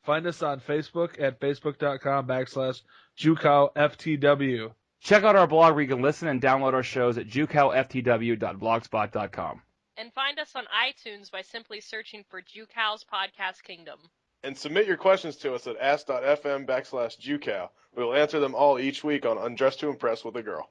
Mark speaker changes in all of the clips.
Speaker 1: Find us on Facebook at facebook.com/JewCowFTW.
Speaker 2: Check out our blog where you can listen and download our shows at JewCowFTW.blogspot.com.
Speaker 3: And find us on iTunes by simply searching for JewCow's Podcast Kingdom.
Speaker 4: And submit your questions to us at ask.fm/JewCow. We will answer them all each week on Undressed to Impress with a Girl.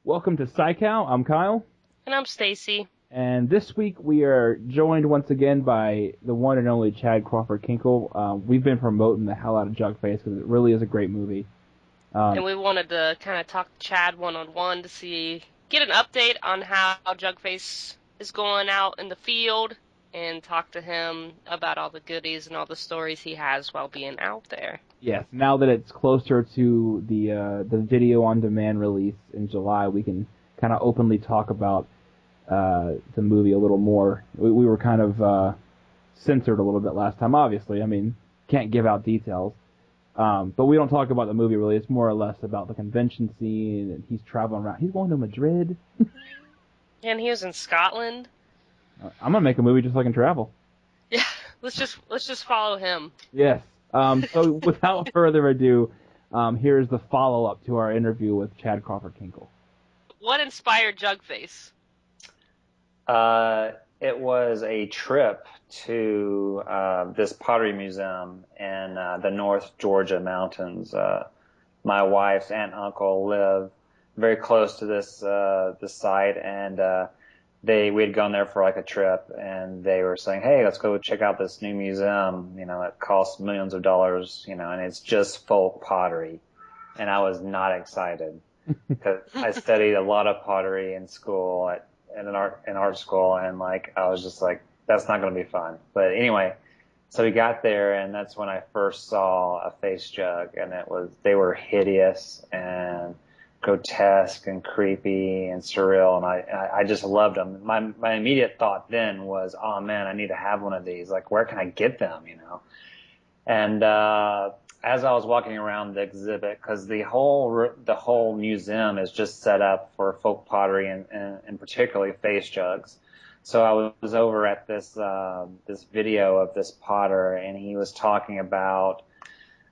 Speaker 5: Welcome to PSYCOW. I'm Kyle.
Speaker 3: And I'm Stacy.
Speaker 5: And this week we are joined once again by the one and only Chad Crawford Kinkle. We've been promoting the hell out of Jug Face because it really is a great movie.
Speaker 3: And we wanted to kind of talk to Chad one-on-one to get an update on how Jug Face is going out in the field and talk to him about all the goodies and all the stories he has while being out there.
Speaker 5: Yes, now that it's closer to the video-on-demand release in July, we can kind of openly talk about the movie a little more. We were kind of censored a little bit last time, obviously. I mean, can't give out details. But we don't talk about the movie, really. It's more or less about the convention scene, and he's traveling around. He's going to Madrid.
Speaker 3: And he was in Scotland.
Speaker 5: I'm going to make a movie just so I can travel.
Speaker 3: Yeah, let's just follow him.
Speaker 5: Yes. So without further ado, here's the follow-up to our interview with Chad Crawford Kinkle.
Speaker 3: What inspired Jug Face?
Speaker 6: It was a trip to this pottery museum in the North Georgia mountains. My wife's aunt and uncle live very close to this site, and we had gone there for like a trip, and they were saying, "Hey, let's go check out this new museum. You know, it costs millions of dollars. You know, and it's just folk pottery." And I was not excited because I studied a lot of pottery in school in art school, and like I was just like, that's not going to be fun. But anyway, so we got there, and that's when I first saw a face jug, and they were hideous and grotesque and creepy and surreal, and I just loved them. My immediate thought then was, oh man, I need to have one of these. Like, where can I get them? You know. And as I was walking around the exhibit, because the whole museum is just set up for folk pottery and particularly face jugs. So I was over at this video of this potter, and he was talking about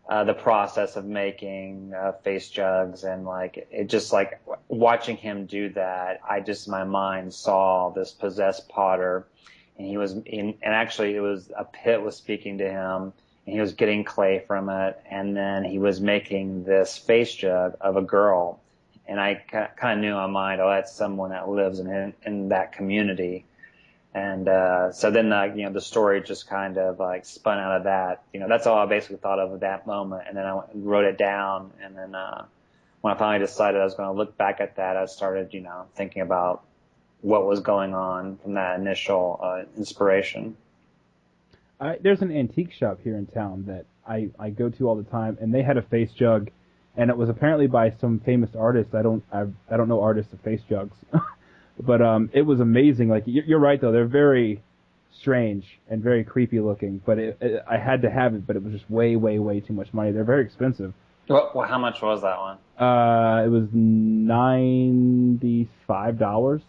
Speaker 6: the process of making face jugs, and like it just like watching him do that, my mind saw this possessed potter, and actually it was a pit was speaking to him, and he was getting clay from it, and then he was making this face jug of a girl, and I kind of knew in my mind, oh, that's someone that lives in that community. And so then the story just kind of like spun out of that. You know, that's all I basically thought of at that moment. And then I wrote it down. And then when I finally decided I was going to look back at that, I started, thinking about what was going on from that initial inspiration.
Speaker 5: There's an antique shop here in town that I go to all the time, and they had a face jug, and it was apparently by some famous artist. I don't know artists of face jugs. But it was amazing. Like you're right though, they're very strange and very creepy looking. But I had to have it, but it was just way too much money. They're very expensive.
Speaker 6: Well, how much was that one?
Speaker 5: It was $95.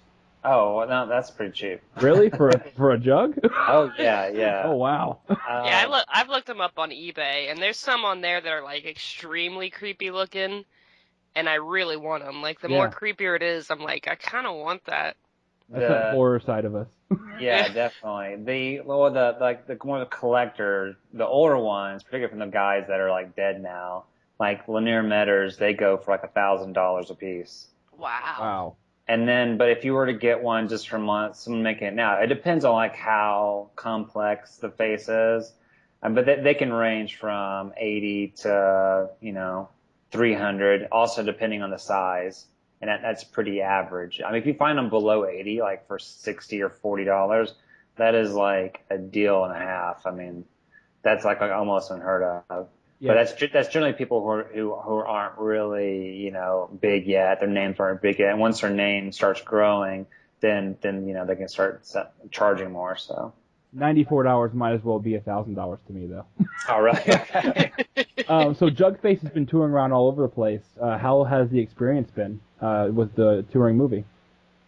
Speaker 6: Oh, no, that's pretty cheap.
Speaker 5: Really, for a jug?
Speaker 6: Oh yeah.
Speaker 5: Oh wow.
Speaker 3: Yeah, I've looked them up on eBay, and there's some on there that are like extremely creepy looking. And I really want them. Like, the more creepier it is, I'm like, I kind of want that.
Speaker 5: That's the horror side of us.
Speaker 6: Yeah, definitely. The more the collector, the older ones, particularly from the guys that are like dead now, like Lanier Metters, they go for like $1,000 a piece.
Speaker 3: Wow.
Speaker 6: And then, but if you were to get one just from someone making it now, it depends on like how complex the face is. But they can range from 80 to, 300, also depending on the size. And that's pretty average. I mean, if you find them below 80, like for 60 or $40, that is like a deal and a half. I mean, that's like almost unheard of.
Speaker 5: Yeah.
Speaker 6: But that's generally people who aren't really, big yet. Their names aren't big yet. And once their name starts growing, then they can start charging more. So
Speaker 5: $94 might as well be $1,000 to me, though.
Speaker 6: all right. Okay.
Speaker 5: So Jug Face has been touring around all over the place. How has the experience been with the touring movie?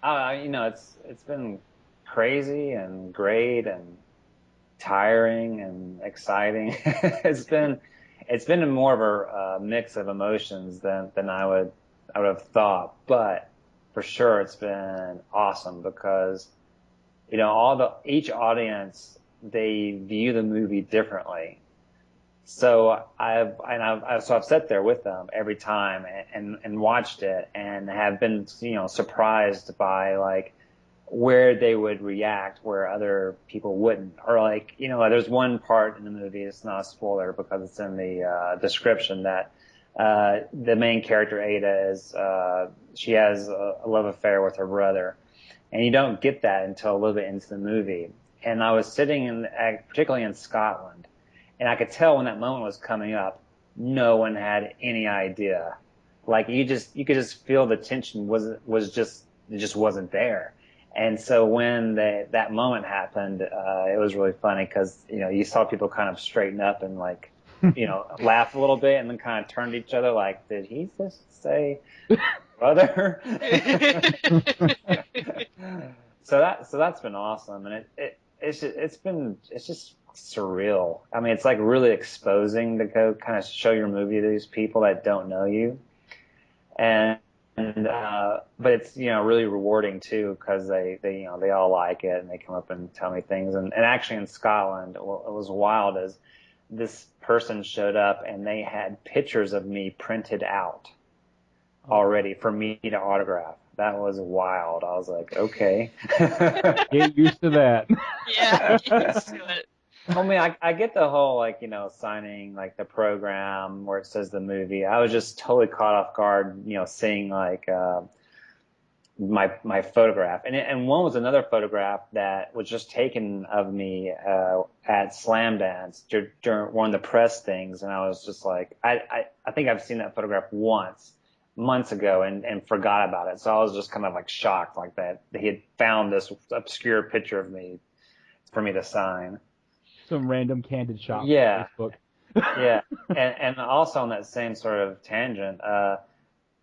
Speaker 6: It's been crazy and great and tiring and exciting. It's been more of a mix of emotions than I would have thought, but for sure it's been awesome because each audience, they view the movie differently. So I've sat there with them every time and watched it and have been surprised by like where they would react where other people wouldn't, or like there's one part in the movie, it's not a spoiler because it's in the description, that the main character Ada she has a love affair with her brother, and you don't get that until a little bit into the movie. And I was sitting particularly in Scotland, and I could tell when that moment was coming up, no one had any idea. Like you could just feel the tension it just wasn't there. And so when that moment happened, it was really funny because, you saw people kind of straighten up and like, laugh a little bit and then kind of turn to each other like, did he just say brother? So that's been awesome. And it's just surreal. I mean, it's like really exposing to go kind of show your movie to these people that don't know you. But it's really rewarding too because they all like it and they come up and tell me things, and actually in Scotland what was wild is this person showed up and they had pictures of me printed out already for me to autograph. That was wild. I was like, okay.
Speaker 5: Get used to that.
Speaker 3: Yeah, get used to it.
Speaker 6: I mean, I get the whole, like, signing, like, the program where it says the movie. I was just totally caught off guard, seeing, like, my photograph. And one was another photograph that was just taken of me at Slam Dance during one of the press things. And I was just like, I think I've seen that photograph once, months ago, and forgot about it. So I was just kind of, like, shocked, like, that he had found this obscure picture of me for me to sign.
Speaker 5: Some random candid shot
Speaker 6: Yeah.
Speaker 5: on Facebook.
Speaker 6: Yeah, and also on that same sort of tangent,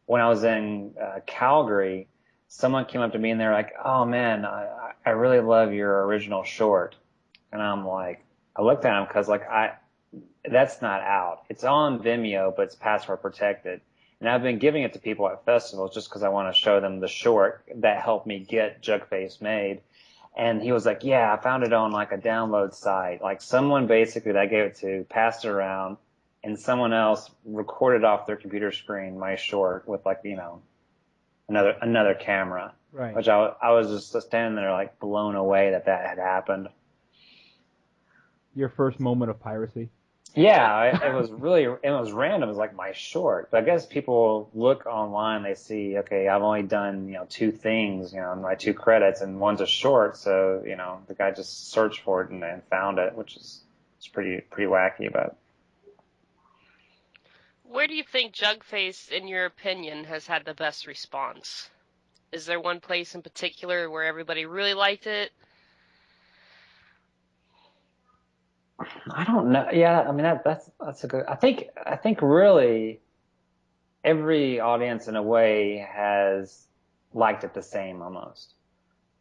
Speaker 6: when I was in Calgary, someone came up to me and they're like, "Oh man, I really love your original short," and I'm like, I looked at him because like that's not out. It's on Vimeo, but it's password protected, and I've been giving it to people at festivals just because I want to show them the short that helped me get Jug Face made. And he was like, yeah, I found it on like a download site. Like someone basically that I gave it to passed it around, and someone else recorded off their computer screen my short with like, another camera.
Speaker 5: Right.
Speaker 6: Which I was just standing there like blown away that had happened.
Speaker 5: Your first moment of piracy.
Speaker 6: Yeah, it was random. It was like my short. But I guess people look online, they see, okay, I've only done, 2 things, my 2 credits, and one's a short. So, the guy just searched for it and found it, which is pretty wacky. But
Speaker 3: Where do you think Jug Face, in your opinion, has had the best response? Is there one place in particular where everybody really liked it?
Speaker 6: I don't know. Yeah, I mean that's a good. I think really every audience in a way has liked it the same almost.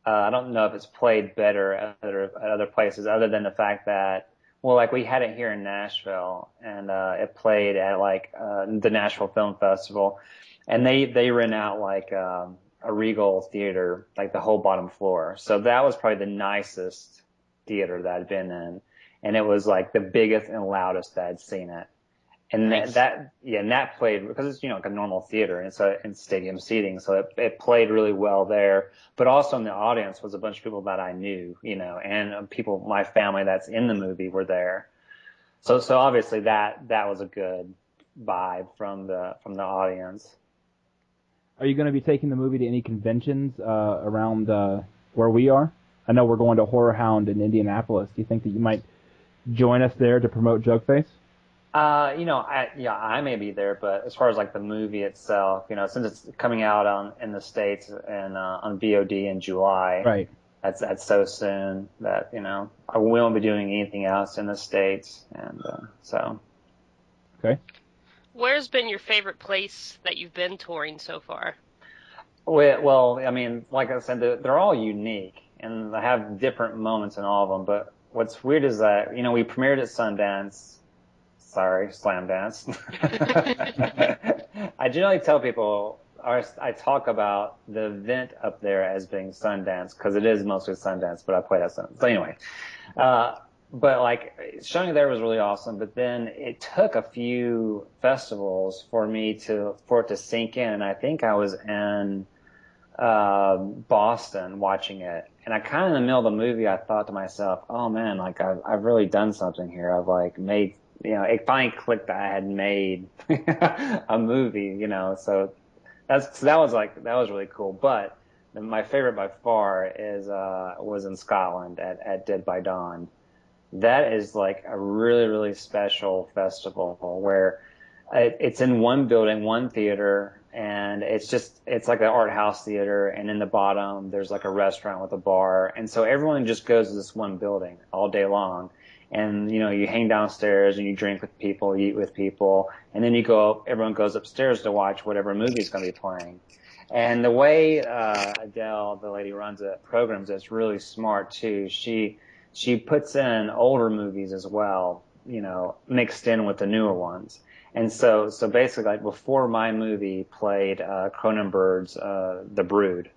Speaker 6: I don't know if it's played better at other places other than the fact that, well, like we had it here in Nashville and it played at like the Nashville Film Festival, and they rent out like a Regal theater, like the whole bottom floor. So that was probably the nicest theater that I'd been in. And it was like the biggest and loudest that I'd seen it. And
Speaker 3: Nice.
Speaker 6: that played because it's like a normal theater, and so in stadium seating, so it played really well there. But also in the audience was a bunch of people that I knew, and people, my family that's in the movie were there. So obviously that was a good vibe from the audience.
Speaker 5: Are you going to be taking the movie to any conventions around where we are? I know we're going to Horror Hound in Indianapolis. Do you think that you might join us there to promote Jug Face?
Speaker 6: I may be there, but as far as like the movie itself, since it's coming out in the States and on VOD in July,
Speaker 5: Right.
Speaker 6: That's so soon that I won't be doing anything else in the States, and so.
Speaker 5: Okay.
Speaker 3: Where's been your favorite place that you've been touring so far?
Speaker 6: Well, I mean, like I said, they're all unique, and I have different moments in all of them. But what's weird is that we premiered at Sundance. Sorry, Slam Dance. I generally tell people, I talk about the event up there as being Sundance because it is mostly Sundance, but I played at Sundance. So anyway, but like showing there was really awesome. But then it took a few festivals for it to sink in, and I think I was in Boston watching it, and I kind of in the middle of the movie I thought to myself, oh man, like I've really done something here. I've like made. It finally clicked that I had made a movie, so that was really cool. But my favorite by far was in Scotland at Dead by Dawn. That is like a really, really special festival where it's in one building, one theater, and it's like an art house theater, and in the bottom there's like a restaurant with a bar, and so everyone just goes to this one building all day long. And, you hang downstairs and you drink with people, you eat with people, and then everyone goes upstairs to watch whatever movie is going to be playing. And the way Adele, the lady runs it, programs it's really smart too. She puts in older movies as well, mixed in with the newer ones. And so basically, like before my movie played Cronenberg's The Brood,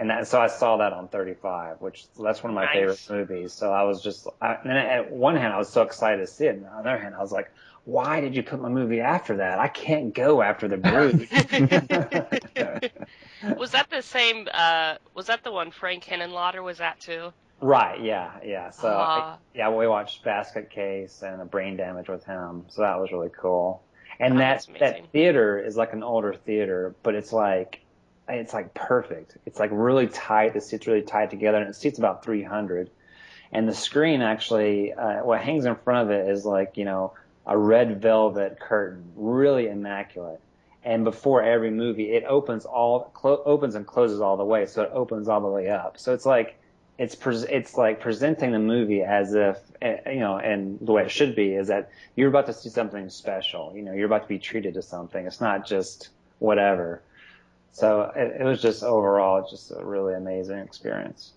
Speaker 6: so I saw that on 35, that's one of my favorite movies. So I was and at one hand I was so excited to see it, and on the other hand I was like, why did you put my movie after that? I can't go after The Brood.
Speaker 3: Was that the same? Was that the one Frank Henenlotter was at too?
Speaker 6: Right. Yeah. So we watched Basket Case and Brain Damage with him. So that was really cool. And that theater is like an older theater, but it's like perfect. It's like really tight. The seats really tight together, and it seats about 300. And the screen actually, what hangs in front of it is like, a red velvet curtain, really immaculate. And before every movie, it opens and closes all the way, so it opens all the way up. So it's like presenting the movie as if, and the way it should be is that you're about to see something special. You're about to be treated to something. It's not just whatever. So it was just overall just a really amazing experience.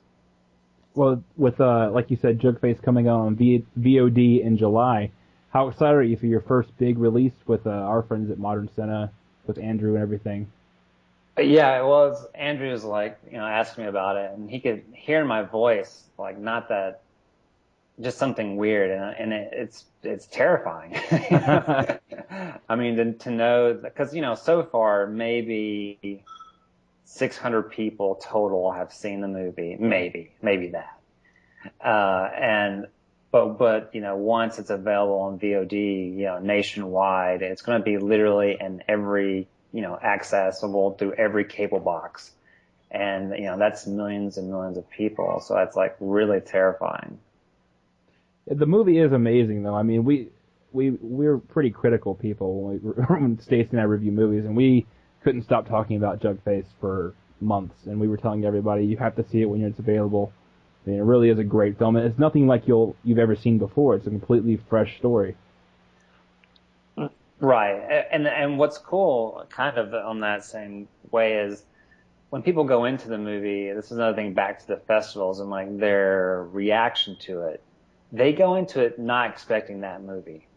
Speaker 5: Well, with like you said, Jug Face coming out on VOD in July, how excited are you for your first big release with our friends at Modern Cinema, with Andrew and everything?
Speaker 6: Yeah, well, Andrew's like, asked me about it, and he could hear in my voice, like, not that, just something weird, and it's terrifying. I mean, to know, because so far maybe 600 people total have seen the movie, maybe that, but once it's available on VOD, nationwide, it's going to be literally in every accessible through every cable box, and that's millions and millions of people, so that's like really terrifying.
Speaker 5: The movie is amazing, though. I mean, we're pretty critical people when Stacey and I review movies, and we couldn't stop talking about Jug Face for months, and we were telling everybody, you have to see it when it's available. I mean, it really is a great film. It's nothing like you've ever seen before. It's a completely fresh story.
Speaker 6: Right, and what's cool, kind of on that same way, is when people go into the movie. This is another thing back to the festivals and like their reaction to it. They go into it not expecting that movie.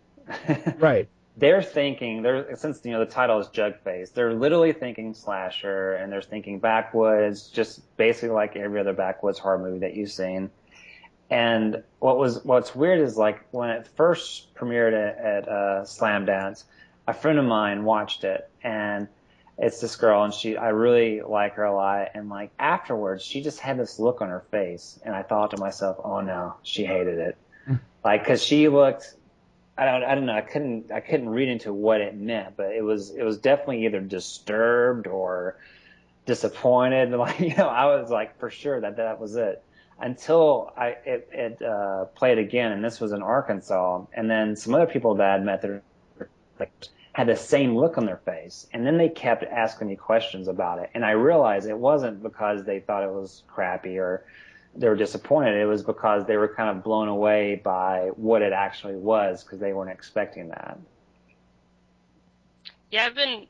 Speaker 5: Right.
Speaker 6: They're thinking, since the title is Jug Face, they're literally thinking slasher, and they're thinking backwoods, just basically like every other backwoods horror movie that you've seen. And what's weird is like when it first premiered at Slam Dance, a friend of mine watched it, and it's this girl, and I really like her a lot. And like afterwards, she just had this look on her face, and I thought to myself, oh no, she hated it. Like, cause she looked, I don't know, I couldn't read into what it meant, but it was definitely either disturbed or disappointed. Like, I was like for sure that was it. Until it played again, and this was in Arkansas, and then some other people that I'd met that like had the same look on their face, and then they kept asking me questions about it, and I realized it wasn't because they thought it was crappy or they were disappointed. It was because they were kind of blown away by what it actually was, because they weren't expecting that.
Speaker 3: Yeah, I've been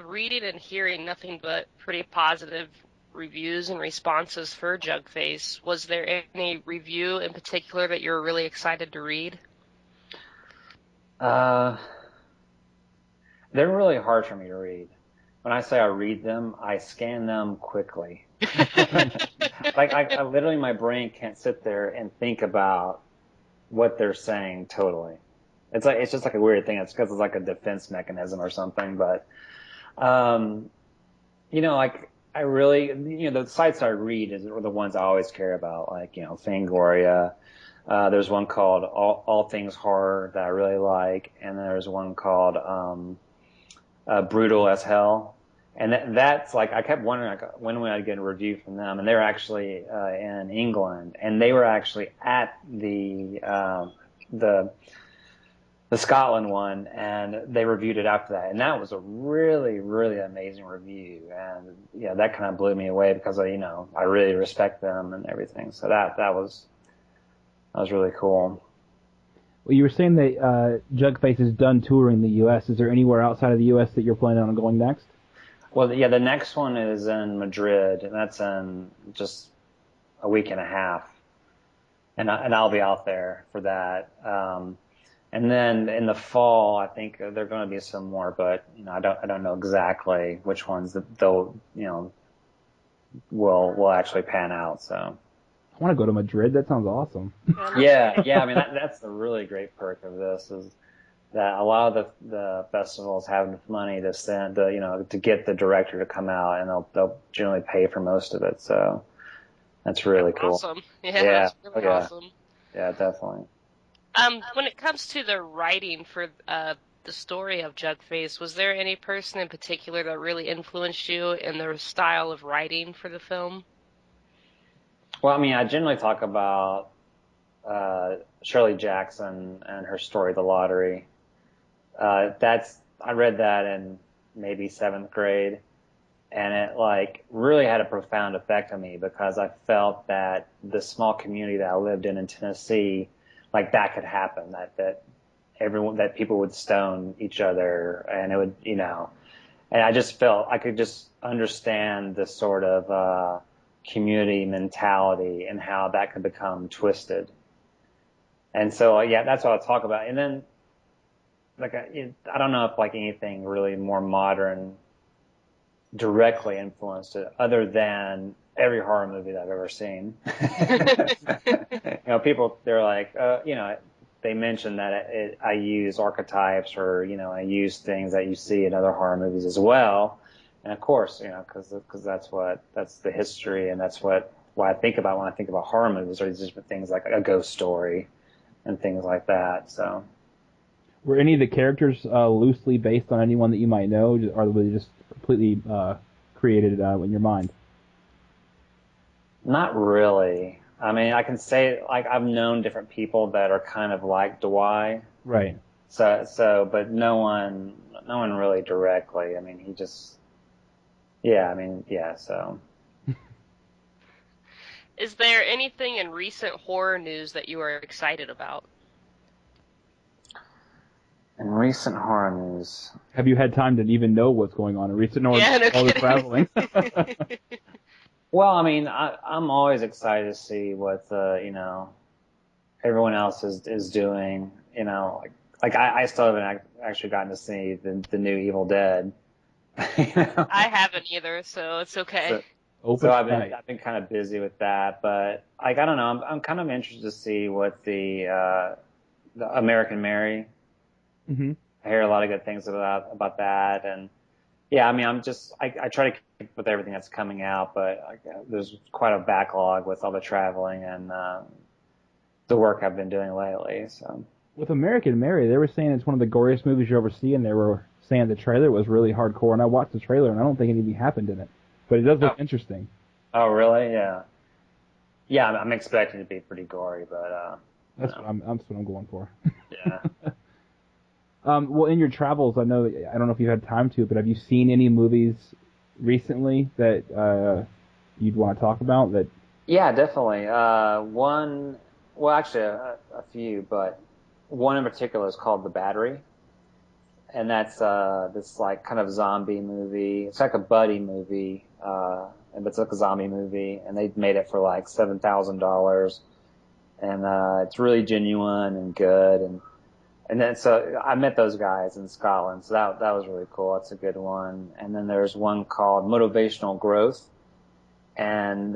Speaker 3: reading and hearing nothing but pretty positive reviews and responses for Jug Face. Was there any review in particular that you were really excited to read?
Speaker 6: They're really hard for me to read. When I say I read them, I scan them quickly. Like I literally, my brain can't sit there and think about what they're saying totally. It's just like a weird thing. It's because it's like a defense mechanism or something. But, like I really, the sites I read are the ones I always care about. Like, Fangoria. There's one called All Things Horror that I really like. And there's one called, Brutal as Hell. And that's like, I kept wondering like, when would I get a review from them? And they're actually in England, and they were actually at the Scotland one, and they reviewed it after that, and that was a really, really amazing review. And yeah, that kind of blew me away because I really respect them and everything. So that was really cool.
Speaker 5: Well, you were saying that Jug Face is done touring the U.S. Is there anywhere outside of the U.S. that you're planning on going next?
Speaker 6: Well, yeah, the next one is in Madrid, and that's in just a week and a half, and I'll be out there for that. And then in the fall, I think there are going to be some more, but I don't know exactly which ones that they'll will actually pan out. So
Speaker 5: I want to go to Madrid. That sounds awesome.
Speaker 6: Yeah. I mean, that's the really great perk of this is that a lot of the festivals have enough money to send to get the director to come out, and they'll generally pay for most of it. So that's really cool.
Speaker 3: Awesome. Yeah, that's really awesome.
Speaker 6: Yeah, definitely.
Speaker 3: When it comes to the writing for the story of Jug Face, was there any person in particular that really influenced you in their style of writing for the film?
Speaker 6: Well, I mean, I generally talk about Shirley Jackson and her story, The Lottery. I read that in maybe 7th grade, and it like really had a profound effect on me because I felt that the small community that I lived in Tennessee, like that could happen, that people would stone each other, and it would, and I just felt I could just understand the sort of community mentality and how that could become twisted. And so, yeah, that's what I'll talk about. And then, like, I don't know if like anything really more modern directly influenced it, other than every horror movie that I've ever seen. People, they're like, they mention that I use archetypes, or I use things that you see in other horror movies as well. And of course, because that's the history, and that's what I think about when I think about horror movies, are these different things like a ghost story and things like that. So,
Speaker 5: were any of the characters loosely based on anyone that you might know, or were they just completely created in your mind?
Speaker 6: Not really. I mean, I can say like I've known different people that are kind of like Dwight.
Speaker 5: Right.
Speaker 6: So, but no one really directly. I mean, he just. Yeah, I mean, yeah, so.
Speaker 3: Is there anything in recent horror news that you are excited about?
Speaker 6: In recent horror news.
Speaker 5: Have you had time to even know what's going on in recent horror?
Speaker 3: Yeah, no
Speaker 5: all the
Speaker 3: kidding.
Speaker 5: traveling.
Speaker 6: Well, I mean, I'm always excited to see what everyone else is doing. Like I still haven't actually gotten to see the new Evil Dead.
Speaker 3: I haven't either, so it's okay.
Speaker 5: Open
Speaker 6: So I've
Speaker 5: tonight.
Speaker 6: been kind of busy with that, but like I don't know, I'm kind of interested to see what the American Mary.
Speaker 5: Mm-hmm.
Speaker 6: I hear a lot of good things about that, and yeah, I mean, I try to keep with everything that's coming out, but there's quite a backlog with all the traveling and the work I've been doing lately. So
Speaker 5: With American Mary, they were saying it's one of the goriest movies you ever see, and they were saying the trailer was really hardcore, and I watched the trailer, and I don't think anything happened in it. But it does look interesting.
Speaker 6: Oh, really? Yeah. Yeah, I'm expecting it to be pretty gory, but
Speaker 5: That's what I'm going for.
Speaker 6: yeah.
Speaker 5: Well, in your travels, I don't know if you had time to, but have you seen any movies recently that you'd want to talk about? That
Speaker 6: Yeah, definitely. Actually, a few, but one in particular is called The Battery, and that's this like kind of zombie movie. It's like a buddy movie, but it's like a zombie movie, and they made it for like $7,000, and it's really genuine and good, and then so I met those guys in Scotland, so that was really cool. That's a good one. And then there's one called Motivational Growth, and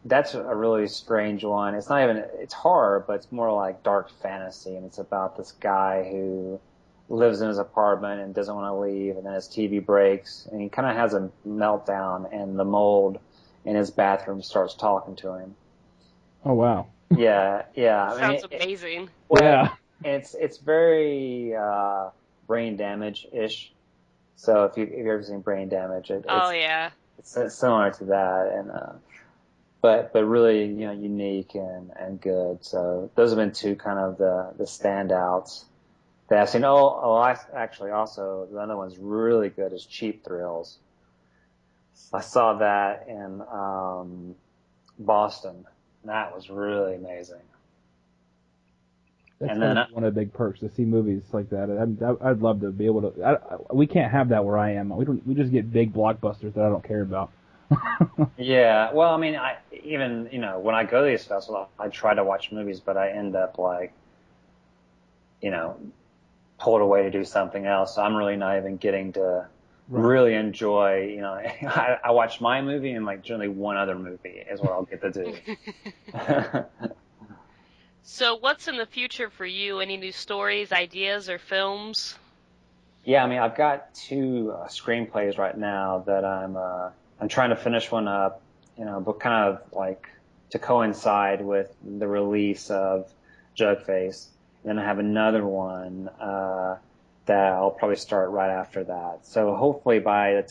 Speaker 6: that's a really strange one. It's horror, but it's more like dark fantasy, and it's about this guy who lives in his apartment and doesn't want to leave, and then his TV breaks, and he kind of has a meltdown, and the mold in his bathroom starts talking to him.
Speaker 5: Oh wow.
Speaker 6: Yeah.
Speaker 3: Sounds amazing.
Speaker 5: Yeah.
Speaker 6: It's very brain damage-ish. So if you've ever seen Brain Damage, it's similar to that, and but really unique and good. So those have been two kind of the standouts that I've seen. I actually also the other one's really good is Cheap Thrills. I saw that in Boston. That was really amazing.
Speaker 5: That's
Speaker 6: And then
Speaker 5: one of the big perks to see movies like that. I'd love to be able to. We can't have that where I am. We just get big blockbusters that I don't care about.
Speaker 6: Yeah, well, I mean, even when I go to these festivals, I try to watch movies, but I end up like, pulled away to do something else. So I'm really not even getting to really enjoy. I watch my movie and like generally one other movie is what I'll get to do.
Speaker 3: So what's in the future for you? Any new stories, ideas, or films?
Speaker 6: Yeah, I mean, I've got two screenplays right now that I'm trying to finish one up, but kind of like to coincide with the release of Jug Face. And then I have another one that I'll probably start right after that. So hopefully by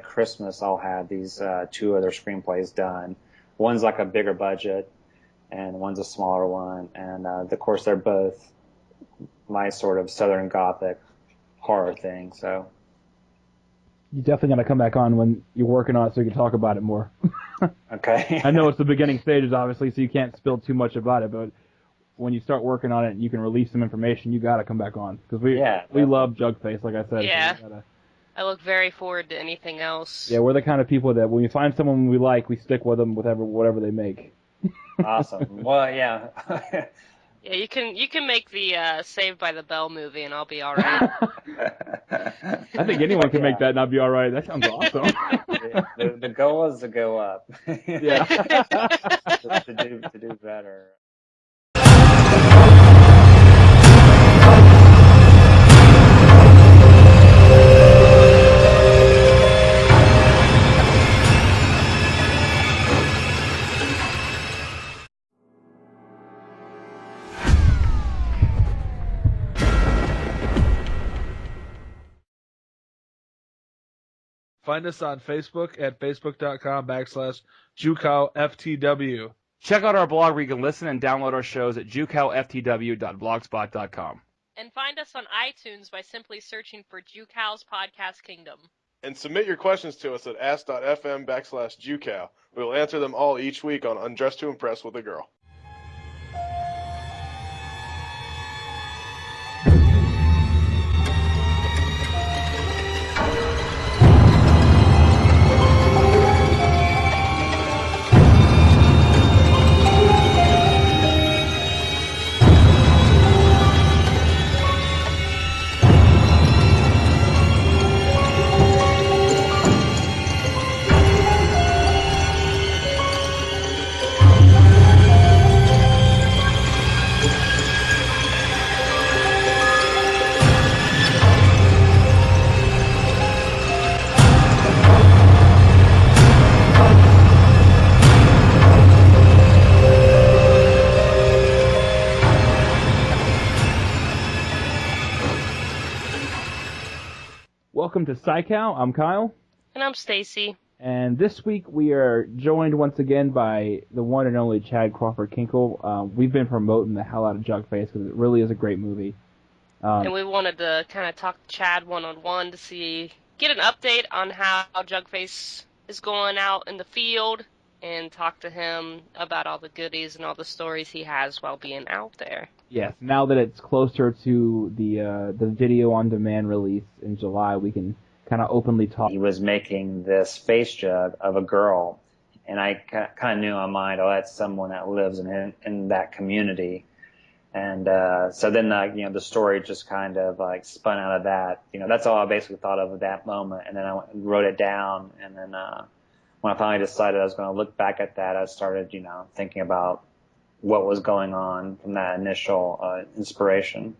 Speaker 6: Christmas, I'll have these two other screenplays done. One's like a bigger budget, and one's a smaller one. And of course, they're both my sort of Southern Gothic horror thing. So
Speaker 5: You definitely got to come back on when you're working on it so you can talk about it more.
Speaker 6: okay.
Speaker 5: I know it's the beginning stages, obviously, so you can't spill too much about it, but when you start working on it and you can release some information, you got to come back on. Because we love Jug Face, like I said.
Speaker 3: Yeah.
Speaker 5: So
Speaker 3: I look very forward to anything else.
Speaker 5: yeah, we're the kind of people that when we find someone we like, we stick with them with whatever they make.
Speaker 6: Awesome. Well, yeah.
Speaker 3: Yeah, you can make the Saved by the Bell movie, and I'll be all right.
Speaker 5: I think anyone can make that and I'll be all right. That sounds awesome.
Speaker 6: The goal is to go up.
Speaker 5: Yeah.
Speaker 6: to do better.
Speaker 1: Find us on Facebook at facebook.com/JewCowFTW.
Speaker 2: Check out our blog where you can listen and download our shows at JewCowFTW.blogspot.com.
Speaker 3: And find us on iTunes by simply searching for JewCow's Podcast Kingdom.
Speaker 4: And submit your questions to us at ask.fm/JewCow. We will answer them all each week on Undressed to Impress with a Girl.
Speaker 5: Welcome to PSYCOW. I'm Kyle.
Speaker 3: And I'm Stacy.
Speaker 5: And this week we are joined once again by the one and only Chad Crawford Kinkle. We've been promoting the hell out of Jug Face because it really is a great movie.
Speaker 3: And we wanted to kind of talk to Chad one-on-one to get an update on how Jug Face is going out in the field and talk to him about all the goodies and all the stories he has while being out there.
Speaker 5: Yes, now that it's closer to the video on demand release in July, we can kind of openly talk.
Speaker 6: He was making this face jug of a girl, and I kind of knew in my mind, oh, that's someone that lives in that community. And so then the story just kind of like spun out of that. That's all I basically thought of at that moment. And then I wrote it down, and then when I finally decided I was going to look back at that, I started thinking about what was going on from that initial inspiration.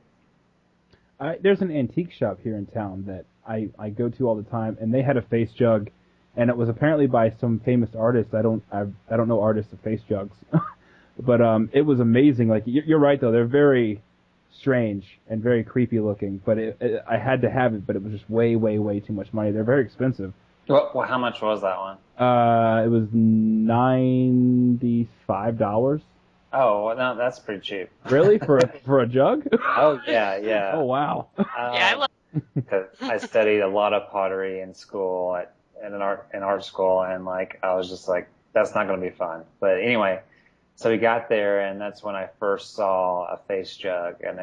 Speaker 5: There's an antique shop here in town that I go to all the time, and they had a face jug, and it was apparently by some famous artist. I don't know artists of face jugs, but it was amazing. Like you're right though, they're very strange and very creepy looking. But I had to have it, but it was just way too much money. They're very expensive.
Speaker 6: Well, how much was that one?
Speaker 5: It was $95.
Speaker 6: Oh, well, no, that's pretty cheap.
Speaker 5: Really? For a jug?
Speaker 6: Oh, yeah.
Speaker 5: Oh, wow.
Speaker 3: Yeah, I love.
Speaker 6: Because I studied a lot of pottery in school, in art school, and like I was just like, that's not going to be fun. But anyway, so we got there, and that's when I first saw a face jug, and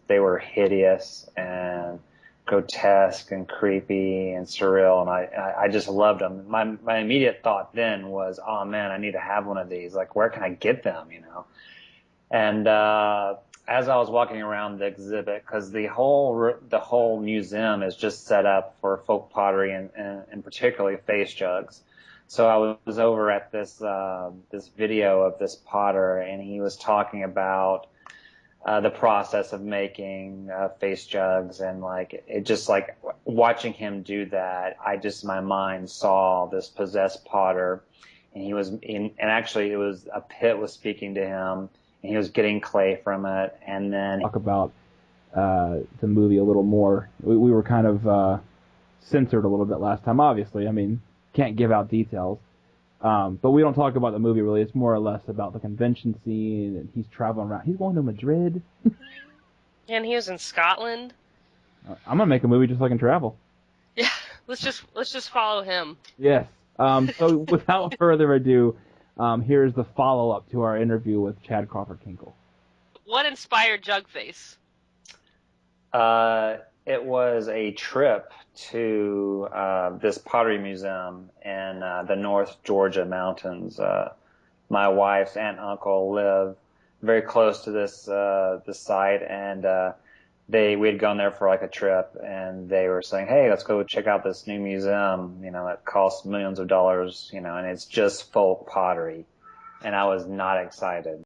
Speaker 6: they were hideous and grotesque and creepy and surreal, and I just loved them. My immediate thought then was, oh man, I need to have one of these. Like, where can I get them? And as I was walking around the exhibit, because the whole museum is just set up for folk pottery and particularly face jugs. So I was over at this video of this potter, and he was talking about the process of making face jugs, and like it just like watching him do that, my mind saw this possessed potter, and actually it was a pit was speaking to him, and he was getting clay from it, and then
Speaker 5: talk about the movie a little more. We were kind of censored a little bit last time, obviously. I mean, can't give out details. But we don't talk about the movie really. It's more or less about the convention scene, and he's traveling around. He's going to Madrid.
Speaker 3: And he was in Scotland.
Speaker 5: I'm gonna make a movie just so I can travel.
Speaker 3: Yeah, let's just follow him.
Speaker 5: Yes. So without further ado, here's the follow-up to our interview with Chad Crawford Kinkle.
Speaker 3: What inspired Jug Face?
Speaker 6: It was a trip to this pottery museum in the North Georgia mountains. My wife's aunt and uncle live very close to this site, and we had gone there for like a trip, and they were saying, "Hey, let's go check out this new museum. That costs millions of dollars. And it's just folk pottery." And I was not excited.